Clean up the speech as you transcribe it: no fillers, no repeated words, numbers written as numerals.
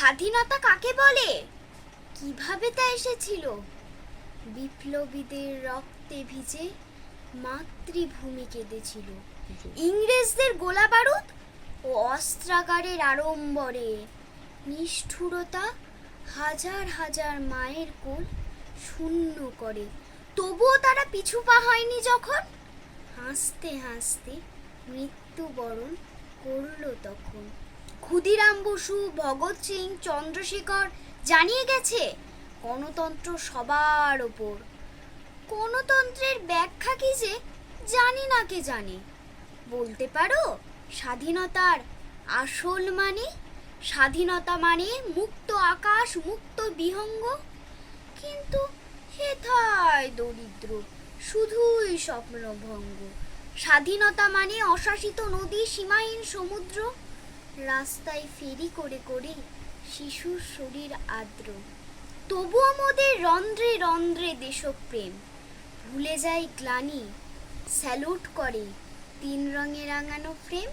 স্বাধীনতা কাকে বলে, কিভাবে তা এসেছিল? বিপ্লবীদের রক্তে ভিজে মাতৃভূমি কেঁদেছিল। ইংরেজদের গোলাবারুদ ও অস্ত্রাগারের আড়ম্বরে নিষ্ঠুরতা হাজার হাজার মায়ের কোল শূন্য করে। তবুও তারা পিছু পা হয়নি যখন, হাসতে হাসতে মৃত্যুবরণ করল তখন। ক্ষুদিরাম বসু, ভগৎ সিং, চন্দ্রশেখর জানিয়ে গেছে গণতন্ত্র সবার ওপর। গণতন্ত্রের ব্যাখ্যা কি যে জানি না কে জানে। বলতে পারো স্বাধীনতার আসল মানে? স্বাধীনতা মানে মুক্ত আকাশ, মুক্ত বিহঙ্গ। কিন্তু হেথায় দরিদ্র, শুধুই স্বপ্নভঙ্গ। স্বাধীনতা মানে অশাসিত নদী, সীমাহীন সমুদ্র, রাস্তায় ফেরি করে করে শিশুর শরীর আর্দ্র। তবুও মোদের রন্ধ্রে রন্ধ্রে দেশপ্রেম, ভুলে যায় গ্লানি, স্যালুট করে 3 রঙে রাঙানো ফ্রেম।